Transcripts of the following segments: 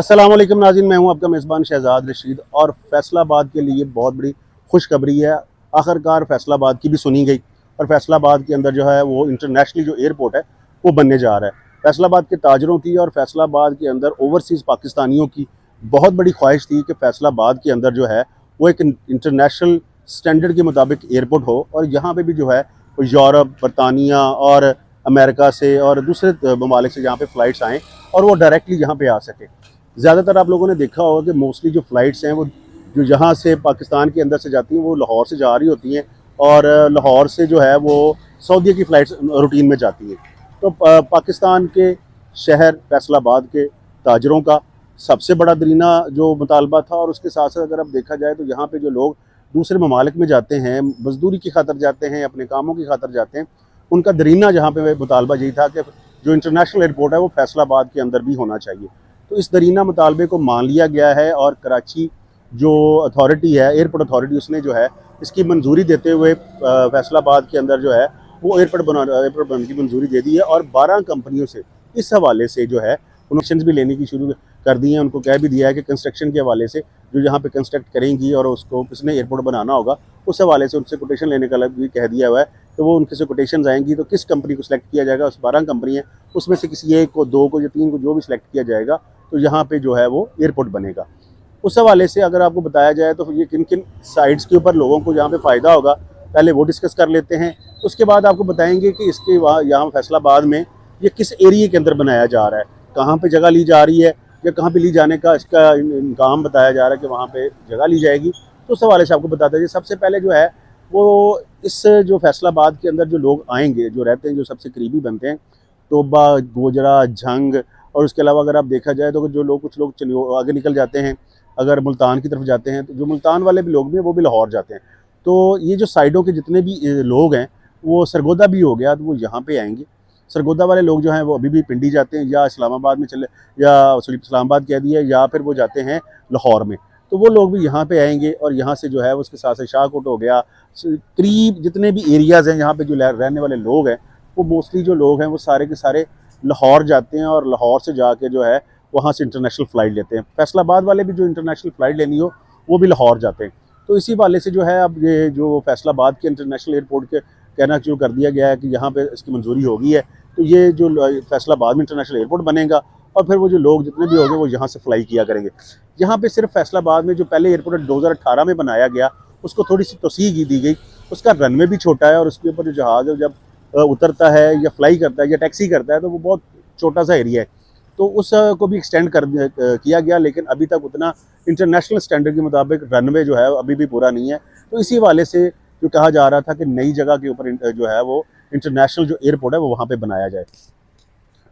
अस्सलाम वालेकुम नाज़रीन, मैं हूं आपका मेज़बान शहजाद रशीद और फैसलाबाद के लिए बहुत बड़ी खुशखबरी है। आखिरकार फैसलाबाद की भी सुनी गई और फैसलाबाद के अंदर जो है वो इंटरनेशनल जो एयरपोर्ट है वो बनने जा रहा है। फैसलाबाद के ताजरों की और फैसलाबाद के अंदर ओवरसीज़ पाकिस्तानियों की बहुत बड़ी ख्वाहिश थी कि फैसलाबाद के अंदर जो है वो एक इंटरनेशनल स्टैंडर्ड के मुताबिक एयरपोर्ट हो और यहाँ पर भी जो है वो यूरोप, बरतानिया और अमेरिका से और दूसरे ममालिक से यहाँ पे फ़्लाइट्स आएँ और वो डायरेक्टली यहाँ पे आ सके। ज़्यादातर आप लोगों ने देखा होगा कि मोस्टली जो फ़्लाइट्स हैं वो जो यहाँ से पाकिस्तान के अंदर से जाती हैं वो लाहौर से जा रही होती हैं और लाहौर से जो है वो सऊदीया की फ़्लाइट्स रूटीन में जाती हैं। तो पाकिस्तान के शहर फैसलाबाद के ताजरों का सबसे बड़ा दरीना जो मुतालबा था और उसके साथ साथ अगर अब देखा जाए तो यहाँ पे जो लोग दूसरे ममालिक में जाते हैं, मजदूरी की खातर जाते हैं, अपने कामों की खातर जाते हैं, उनका दरीना जहाँ पे मुतालबा यही था कि जो इंटरनेशनल एयरपोर्ट है वो फैसलाबाद के अंदर भी होना चाहिए। तो इस दरीना मुतालबे को मान लिया गया है और कराची जो अथॉरिटी है, एयरपोर्ट अथॉरिटी, उसने जो है इसकी मंजूरी देते हुए फैसलाबाद के अंदर जो है वो एयरपोर्ट बनने की मंजूरी दे दी है और 12 कंपनियों से इस हवाले से जो है उन्होंने भी लेने की शुरू कर दी हैं। उनको कह भी दिया है कि कंस्ट्रक्शन के हवाले से जो यहाँ पे कंस्ट्रक्ट करेंगी और उसको किसने एयरपोर्ट बनाना होगा उस हवाले से उनसे कोटेशन लेने का भी कह दिया हुआ है कि वो उनके से कोटेशन आएंगी तो किस कंपनी को सिलेक्ट किया जाएगा। उस 12 कंपनी है उसमें से किसी एक को, 2 को या 3 को जो भी सिलेक्ट किया जाएगा तो यहाँ पे जो है वो एयरपोर्ट बनेगा। उस हवाले से अगर आपको बताया जाए तो ये किन किन साइड्स के ऊपर लोगों को जहाँ पे फ़ायदा होगा पहले वो डिस्कस कर लेते हैं। उसके बाद आपको बताएंगे कि इसके वहाँ यहाँ फैसलाबाद में ये किस एरिए के अंदर बनाया जा रहा है, कहाँ पे जगह ली जा रही है या कहाँ पे ली जाने का इसका इंतजाम बताया जा रहा है कि वहाँ पे जगह ली जाएगी। तो उस हवाले से आपको बताते हैं सबसे पहले जो है वो इस जो फैसलाबाद के अंदर जो लोग आएंगे, जो रहते हैं, जो सबसे करीबी बनते हैं, तोबा, गोजरा, झंग और उसके अलावा अगर आप देखा जाए तो जो लोग, कुछ लोग चलिए आगे निकल जाते हैं, अगर मुल्तान की तरफ जाते हैं तो जो मुल्तान वाले भी लोग भी हैं वो भी लाहौर जाते हैं। तो ये जो साइडों के जितने भी लोग हैं वो सरगोदा भी हो गया तो वो यहाँ पे आएंगे। सरगोदा वाले लोग जो हैं वो अभी भी पिंडी जाते हैं या इस्लामाबाद में चले या सॉरी इस्लामाबाद कह दिया या फिर वो जाते हैं लाहौर में। तो वो लोग भी यहाँ पे आएंगे और यहाँ से जो है उसके साथ से शाहकोट हो गया, करीब जितने भी एरियाज़ हैं यहाँ पे जो रहने वाले लोग हैं वो मोस्टली जो लोग हैं वो सारे के सारे लाहौर जाते हैं और लाहौर से जाके जो है वहाँ से इंटरनेशनल फ़्लाइट लेते हैं। फैसलाबाद वाले भी जो इंटरनेशनल फ़्लाइट लेनी हो वो भी लाहौर जाते हैं। तो इसी वाले से जो है अब ये जो फैसलाबाद के इंटरनेशनल एयरपोर्ट के कहना शुरू कर दिया गया है कि यहाँ पे इसकी मंजूरी हो गई है तो ये जो फैसलाबाद में इंटरनेशनल एयरपोर्ट बनेगा और फिर वो जो लोग जितने भी होंगे वो यहाँ से फ्लाई किया करेंगे। यहाँ पे सिर्फ फैसलाबाद में जो पहले एयरपोर्ट 2018 में बनाया गया उसको थोड़ी सी तोसीह दी गई, उसका रनवे भी छोटा है और उसके ऊपर जो जहाज़ है जब उतरता है या फ्लाई करता है या टैक्सी करता है तो वो बहुत छोटा सा एरिया है। तो उस को भी एक्सटेंड कर किया गया लेकिन अभी तक उतना इंटरनेशनल स्टैंडर्ड के मुताबिक रनवे जो है अभी भी पूरा नहीं है। तो इसी वाले से जो कहा जा रहा था कि नई जगह के ऊपर जो है वो इंटरनेशनल जो एयरपोर्ट है वो वहाँ पे बनाया जाए।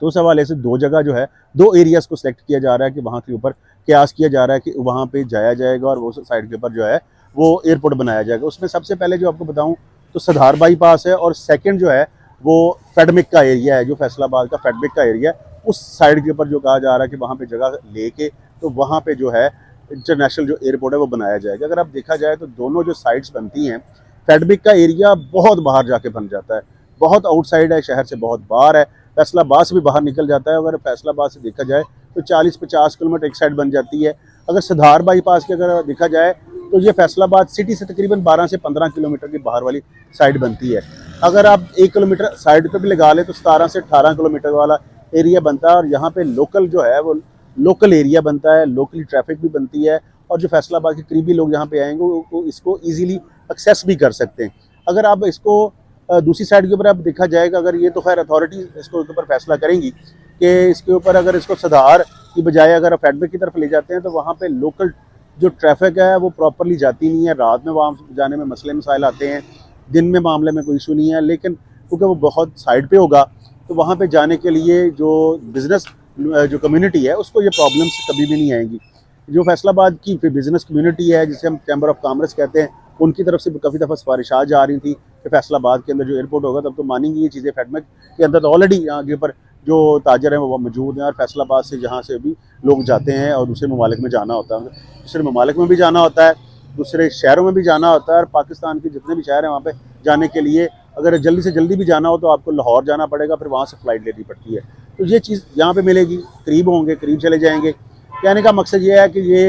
तो उस हवाले से 2 जगह जो है 2 एरियाज़ को सिलेक्ट किया जा रहा है कि वहाँ के ऊपर कयास किया जा रहा है कि वहाँ पे जाया जाएगा और वो साइड के ऊपर जो है वो एयरपोर्ट बनाया जाएगा। उसमें सबसे पहले जो आपको बताऊँ तो सधार बाईपास है और सेकेंड जो है वो फेडमिक का एरिया है, जो फैसलाबाद का फेडमिक का एरिया है उस साइड के ऊपर जो कहा जा रहा है कि वहाँ पे जगह लेके तो वहाँ पे जो है इंटरनेशनल जो एयरपोर्ट है वो बनाया जाएगा। अगर आप देखा जाए तो दोनों जो साइड्स बनती हैं, फेडमिक का एरिया बहुत बाहर जाके बन जाता है, बहुत आउटसाइड है, शहर से बहुत बाहर है, फैसलाबाद से भी बाहर निकल जाता है। अगर फैसलाबाद से देखा जाए तो 40-50 किलोमीटर एक साइड बन जाती है। अगर सधार बाईपास की अगर देखा जाए तो ये फैसलाबाद सिटी से तकरीबन 12 से 15 किलोमीटर की बाहर वाली साइड बनती है। अगर आप 1 किलोमीटर साइड पर भी लगा लें तो 17 से 18 किलोमीटर वाला एरिया बनता है और यहाँ पे लोकल जो है वो लोकल एरिया बनता है, लोकली ट्रैफिक भी बनती है और जो फैसलाबाद के करीबी लोग यहाँ पे आएंगे वो इसको ईजिली एक्सेस भी कर सकते हैं। अगर आप इसको दूसरी साइड के ऊपर आप देखा जाएगा, अगर ये तो खैर अथॉरिटी इसको ऊपर फैसला करेंगी कि इसके ऊपर अगर इसको सधार की बजाय अगर आप फेडमिक की तरफ ले जाते हैं तो वहाँ पे लोकल जो ट्रैफिक है वो प्रॉपरली जाती नहीं है। रात में वहाँ जाने में मसले मसाइल आते हैं, दिन में मामले में कोई इशू नहीं है, लेकिन क्योंकि वो बहुत साइड पे होगा तो वहाँ पे जाने के लिए जो बिज़नेस जो कम्युनिटी है उसको ये प्रॉब्लम्स कभी भी नहीं आएंगी। जो फैसलाबाद की बिज़नेस कम्युनिटी है जिसे हम चैम्बर ऑफ कॉमर्स कहते हैं, उनकी तरफ से काफ़ी दफ़ा सिफारिशात जा रही थी कि फैसलाबाद के अंदर जो एयरपोर्ट होगा तब तो मानेंगी ये चीज़ें। फेडमिक के अंदर तो ऑलरेडी यहाँ के ऊपर जो ताजर हैं वो मौजूद हैं और फैसलाबाद से जहाँ से भी लोग जाते हैं और दूसरे ममालिक में जाना होता है, दूसरे ममालिक में भी जाना होता है, दूसरे शहरों में भी जाना होता है और पाकिस्तान के जितने भी शहर हैं वहाँ पे जाने के लिए अगर जल्दी से जल्दी भी जाना हो तो आपको लाहौर जाना पड़ेगा, फिर वहाँ से फ़्लाइट लेनी पड़ती है। तो ये चीज़ यहाँ पे मिलेगी, करीब होंगे, करीब चले जाएंगे। कहने का मकसद ये है कि ये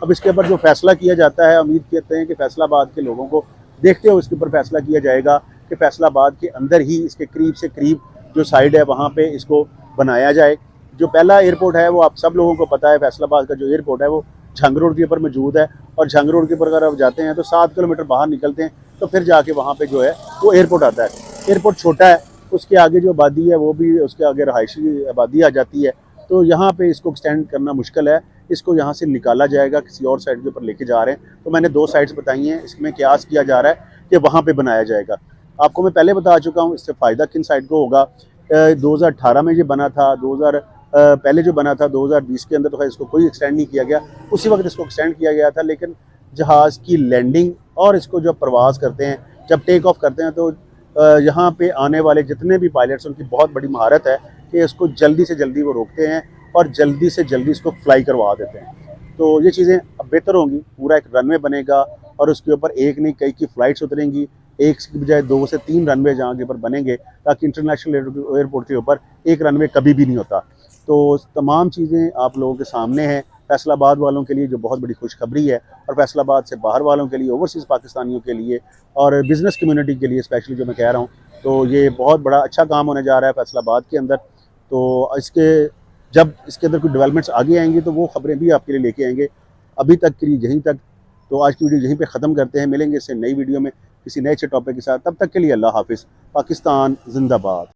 अब इसके ऊपर जो फैसला किया जाता है, उम्मीद करते हैं कि फैसलाबाद के लोगों को देखते हुए इसके ऊपर फैसला किया जाएगा कि फैसलाबाद के अंदर ही इसके करीब से करीब जो साइड है वहाँ पे इसको बनाया जाए। जो पहला एयरपोर्ट है वो आप सब लोगों को पता है, फैसलाबाद का जो एयरपोर्ट है वो झंग रोड के ऊपर मौजूद है, और झंग रोड के ऊपर अगर आप जाते हैं तो 7 किलोमीटर बाहर निकलते हैं तो फिर जाके वहाँ पे जो है वो एयरपोर्ट आता है। एयरपोर्ट छोटा है, उसके आगे जो आबादी है वो भी, उसके आगे रहायशी आबादी आ जाती है, तो यहाँ पे इसको एक्सटेंड करना मुश्किल है। इसको यहाँ से निकाला जाएगा, किसी और साइड के ऊपर लेके जा रहे हैं। तो मैंने 2 साइड्स बताई हैं, इसमें क्यास किया जा रहा है कि वहाँ पे बनाया जाएगा। आपको मैं पहले बता चुका हूँ इससे फ़ायदा किन साइड को होगा। 2018 में ये बना था, 2000 पहले जो बना था 2020 के अंदर, तो इसको कोई एक्सटेंड नहीं किया गया। उसी वक्त इसको एक्सटेंड किया गया था, लेकिन जहाज़ की लैंडिंग और इसको जब प्रवास करते हैं, जब टेक ऑफ करते हैं, तो यहाँ पे आने वाले जितने भी पायलट्स, उनकी बहुत बड़ी महारत है कि इसको जल्दी से जल्दी वो रोकते हैं और जल्दी से जल्दी इसको फ्लाई करवा देते हैं। तो ये चीज़ें अब बेहतर होंगी, पूरा एक रनवे बनेगा और उसके ऊपर एक नहीं कई की फ़्लाइट्स उतरेंगी, एक की बजाय 2 से 3 रनवे जहाँ के ऊपर बनेंगे, ताकि इंटरनेशनल एयरपोर्ट के ऊपर एक रनवे कभी भी नहीं होता। तो तमाम चीज़ें आप लोगों के सामने हैं। फैसलाबाद वालों के लिए जो बहुत बड़ी खुशखबरी है, और फैसलाबाद से बाहर वालों के लिए, ओवरसीज़ पाकिस्तानियों के लिए और बिज़नेस कम्युनिटी के लिए स्पेशली जो मैं कह रहा हूँ, तो ये बहुत बड़ा अच्छा काम होने जा रहा है फैसलाबाद के अंदर। तो इसके जब इसके अंदर कुछ डेवलपमेंट्स आगे आएंगी तो वो खबरें भी आपके लिए लेके आएंगे। अभी तक के लिए यहीं तक। तो आज की वीडियो यहीं पे ख़त्म करते हैं, मिलेंगे इससे नई वीडियो में किसी नए अच्छे टॉपिक के साथ। तब तक के लिए अल्लाह हाफिज़। पाकिस्तान जिंदाबाद।